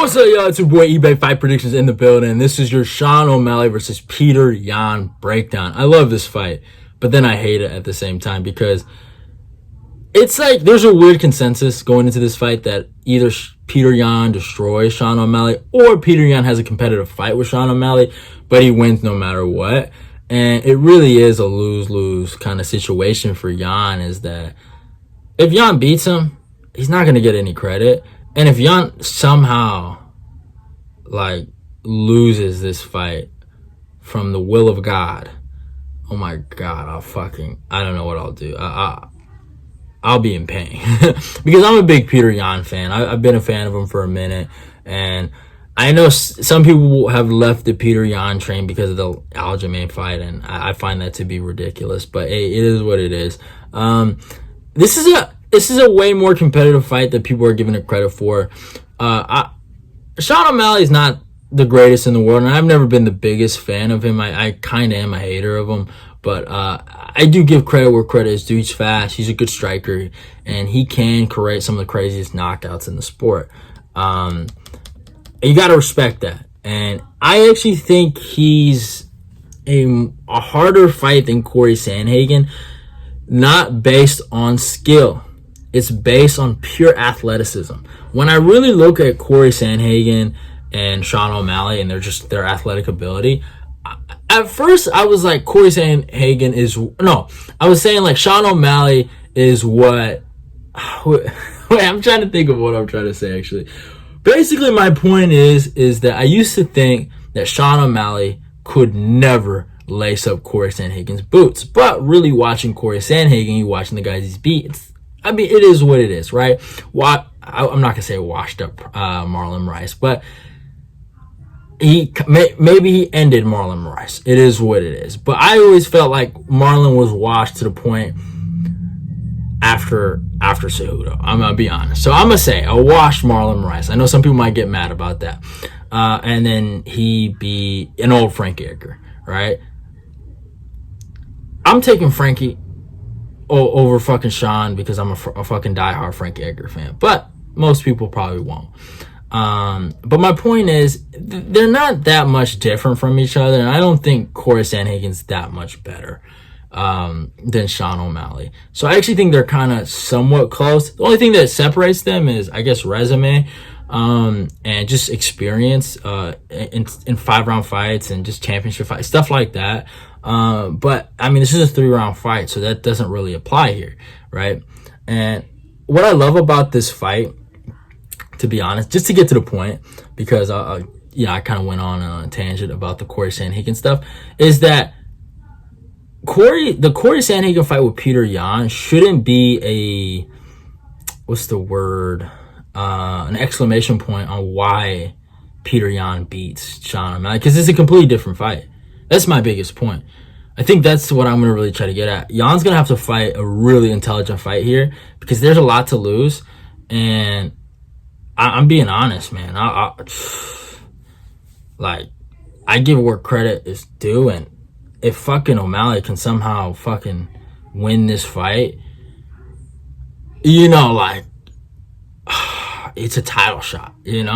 What's up, y'all? It's your boy eBay Fight Predictions in the building. This is your Sean O'Malley versus Petr Yan breakdown. I love this fight, but then I hate it at the same time because it's like there's a weird consensus going into this fight that either Petr Yan destroys Sean O'Malley or Petr Yan has a competitive fight with Sean O'Malley, but he wins no matter what. And it really is a lose-lose kind of situation for Yan, is that if Yan beats him, he's not going to get any credit. And if Yan somehow, like, loses this fight from the will of God, oh my God, I don't know what I'll do. I'll be in pain. Because I'm a big Petr Yan fan. I've been a fan of him for a minute. And I know some people have left the Petr Yan train because of the Aljamain fight. And I find that to be ridiculous. But hey, it is what it is. This is a way more competitive fight that people are giving it credit for. Sean O'Malley is not the greatest in the world, and I've never been the biggest fan of him. I kind of am a hater of him, but I do give credit where credit is due. He's fast, he's a good striker, and he can create some of the craziest knockouts in the sport. You got to respect that. And I actually think he's a harder fight than Corey Sandhagen, not based on skill. It's based on pure athleticism. When I really look at Corey Sandhagen and Sean O'Malley and their athletic ability, at first I was like, Corey Sandhagen is, no, I was saying like Sean O'Malley is what, wait, I'm trying to think of what I'm trying to say actually. Basically my point is that I used to think that Sean O'Malley could never lace up Corey Sandhagen's boots. But really watching Corey Sandhagen, you watching the guys he's beat, I mean, it is what it is, right? I'm not going to say washed up Marlon Rice, but maybe he ended Marlon Rice. It is what it is. But I always felt like Marlon was washed to the point after Cejudo. I'm going to be honest. So I'm going to say a washed Marlon Rice. I know some people might get mad about that. And then he be an old Frankie Edgar, right? I'm taking Frankie over fucking Sean because I'm a fucking diehard Frankie Edgar fan, but most people probably won't. But my point is, they're not that much different from each other, and I don't think Corey Sandhagen's that much better than Sean O'Malley. So I actually think they're kind of somewhat close. The only thing that separates them is, I guess, resume and just experience in 5-round fights and just championship fights, stuff like that. But I mean, this is a 3-round fight, so that doesn't really apply here, right? And what I love about this fight, to be honest, just to get to the point, because I kind of went on a tangent about the Corey Sandhagen stuff, is that the Corey Sandhagen fight with Petr Yan shouldn't be an exclamation point on why Petr Yan beats Sean O'Malley, because it's a completely different fight. That's my biggest point. I think that's what I'm going to really try to get at. Jan's going to have to fight a really intelligent fight here because there's a lot to lose. And I'm being honest, man. I give where credit is due. And if fucking O'Malley can somehow fucking win this fight, it's a title shot, And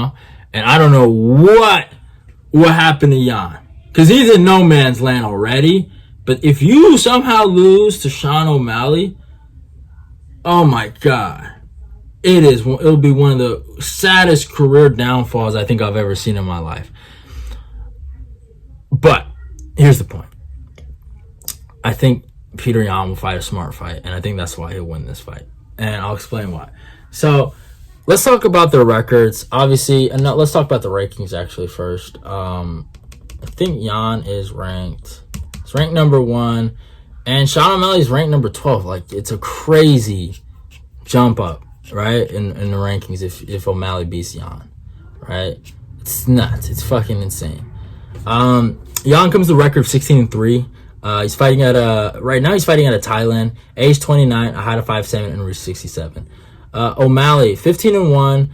I don't know what happened to Yan. Because he's in no man's land already. But if you somehow lose to Sean O'Malley, oh my God. It'll be one of the saddest career downfalls I think I've ever seen in my life. But here's the point. I think Petr Yan will fight a smart fight. And I think that's why he'll win this fight. And I'll explain why. So let's talk about their records. Obviously, and let's talk about the rankings actually first. I think Yan is ranked. It's ranked number 1, and Sean O'Malley is ranked number 12. Like, it's a crazy jump up, right? In the rankings if O'Malley beats Yan, right? It's nuts. It's fucking insane. Yan comes to a record of 16-3. He's fighting right now he's fighting out of Thailand, age 29, a height of 5'7", and reach 67. O'Malley 15-1.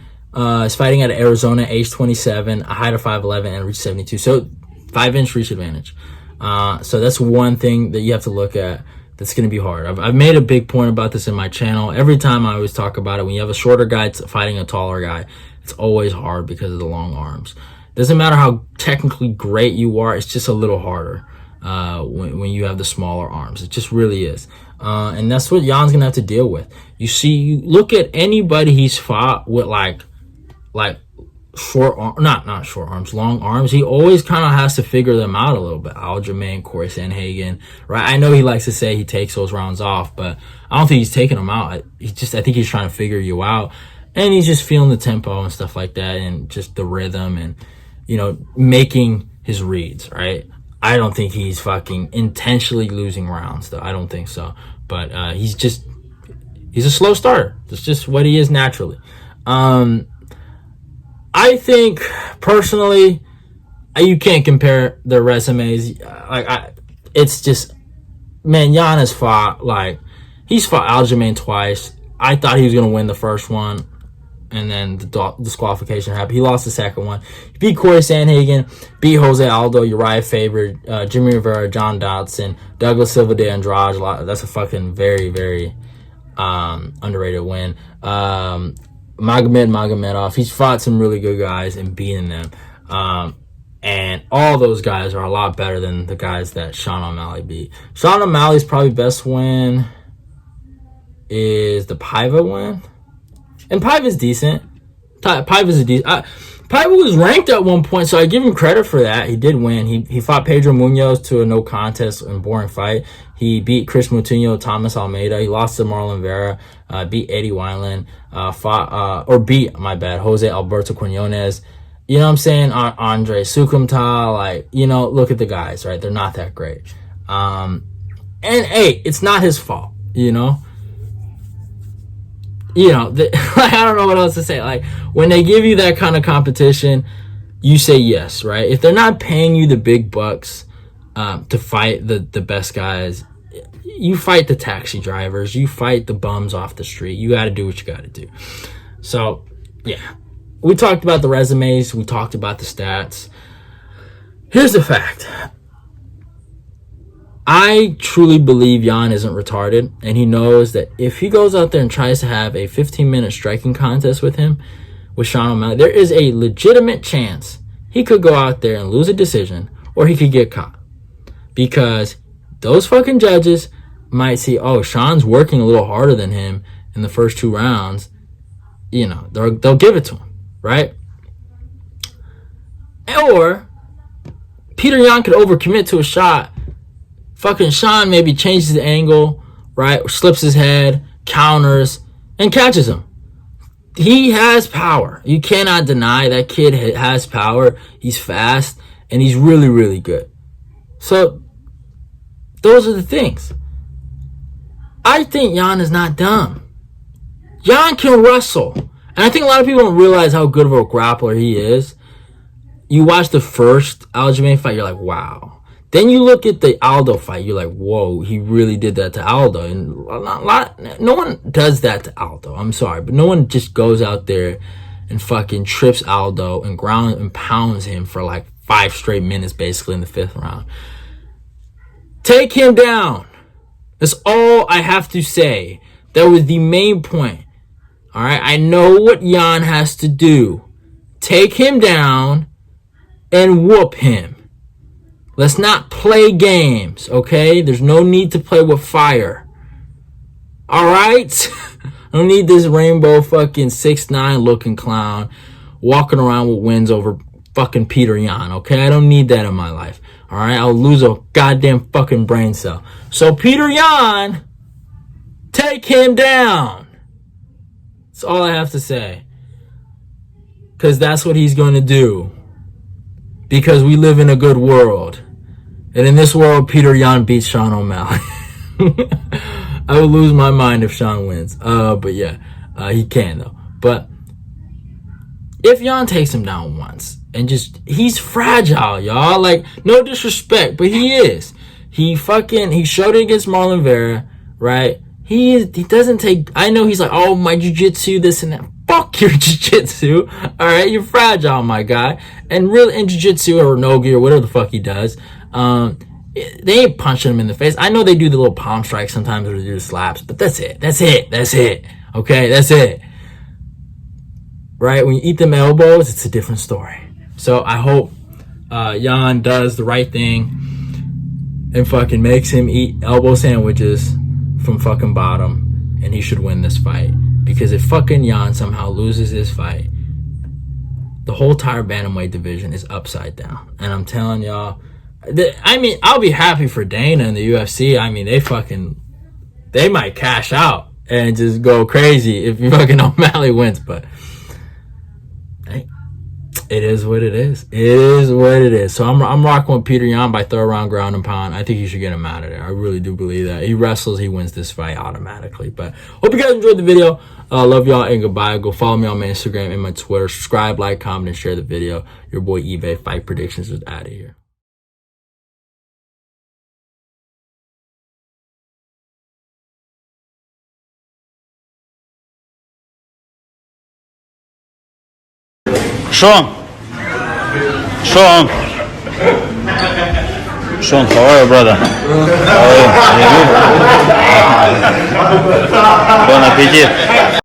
Is fighting out of Arizona, age 27, a height of 5'11", and reach 72. So 5-inch reach advantage. So that's one thing that you have to look at that's going to be hard. I've made a big point about this in my channel. Every time I always talk about it, when you have a shorter guy fighting a taller guy, It's always hard because of the long arms. Doesn't matter how technically great you are, it's just a little harder when you have the smaller arms. It just really is. And that's what Jan's gonna have to deal with. You look at anybody he's fought with like not short arms, long arms. He always kind of has to figure them out a little bit. Aljamain, Corey Sandhagen, right? I know he likes to say he takes those rounds off, but I don't think he's taking them out. I think he's trying to figure you out, and he's just feeling the tempo and stuff like that, and just the rhythm, and making his reads, right? I don't think he's fucking intentionally losing rounds, though. I don't think so. But he's a slow starter. That's just what he is naturally. I think personally, you can't compare their resumes. It's just, man, Jan has fought he's fought Aljamain twice. I thought he was gonna win the first one, and then the disqualification happened. He lost the second one. He beat Corey Sandhagen, beat Jose Aldo, Uriah Faber, Jimmy Rivera, John Dodson, Douglas Silva de Andrade. That's a fucking very, very underrated win. Magomedov. He's fought some really good guys and beaten them. And all those guys are a lot better than the guys that Sean O'Malley beat. Sean O'Malley's probably best win is the Paiva win. And Paiva's decent. Paiva was ranked at one point, so I give him credit for that. He did win. He fought Pedro Munoz to a no contest and boring fight. He beat Chris Moutinho, Thomas Almeida. He lost to Marlon Vera. Beat Eddie Wineland. Beat Jose Alberto Quinones. You know what I'm saying? Andre Sukumta. Look at the guys, right? They're not that great. And hey, it's not his fault, I don't know what else to say. When they give you that kind of competition, you say yes, right? If they're not paying you the big bucks to fight the best guys, you fight the taxi drivers, you fight the bums off the street. You got to do what you got to do. So, yeah. We talked about the resumes. We talked about the stats. Here's the fact. I truly believe Jan isn't retarded, and he knows that if he goes out there and tries to have a 15-minute striking contest with Sean O'Malley, there is a legitimate chance he could go out there and lose a decision, or he could get caught. Because those fucking judges might see, oh, Sean's working a little harder than him in the first two rounds. They'll give it to him, right? Or Petr Yan could overcommit to a shot. Fucking Sean maybe changes the angle, right? Or slips his head, counters, and catches him. He has power. You cannot deny that kid has power. He's fast, and he's really, really good. So, those are the things. I think Jan is not dumb. Jan can wrestle. And I think a lot of people don't realize how good of a grappler he is. You watch the first Aljamain fight, you're like, wow. Then you look at the Aldo fight, you're like, whoa, he really did that to Aldo. And no one does that to Aldo. I'm sorry, but no one just goes out there and fucking trips Aldo and ground and pounds him for 5 straight minutes, basically in the 5th round. Take him down. That's all I have to say. That was the main point. All right, I know what Jan has to do. Take him down and whoop him. Let's not play games, okay? There's no need to play with fire. All right? I don't need this rainbow fucking 6'9" looking clown walking around with wins over fucking Petr Yan, okay? I don't need that in my life. All right? I'll lose a goddamn fucking brain cell. So Petr Yan, take him down. That's all I have to say. Because that's what he's going to do. Because we live in a good world. And in this world, Petr Yan beats Sean O'Malley. I would lose my mind if Sean wins. But yeah, he can though. But if Jan takes him down once and he's fragile, y'all. No disrespect, but he is. He showed it against Marlon Vera, right? He doesn't take, I know he's like, oh, my jiu-jitsu, this and that. Fuck your jiu-jitsu. All right, you're fragile, my guy. And really, in jiu-jitsu or no-gi or whatever the fuck he does, they ain't punching him in the face. I know they do the little palm strikes sometimes or they do the slaps, but that's it. Okay, that's it. right? When you eat them elbows, it's a different story. So I hope Jan does the right thing and fucking makes him eat elbow sandwiches from fucking bottom, and he should win this fight. Because if fucking Jan somehow loses this fight, the whole entire bantamweight division is upside down. And I'm telling y'all, I mean, I'll be happy for Dana and the UFC. I mean, they might cash out and just go crazy if fucking O'Malley wins. But hey, it is what it is. It is what it is. So I'm rocking with Petr Yan by third round ground and pound. I think he should get him out of there. I really do believe that. He wrestles, he wins this fight automatically. But hope you guys enjoyed the video. Love y'all and goodbye. Go follow me on my Instagram and my Twitter. Subscribe, like, comment, and share the video. Your boy eBay Fight Predictions is out of here. Sean, how are you, brother? How are you? Bon appetit.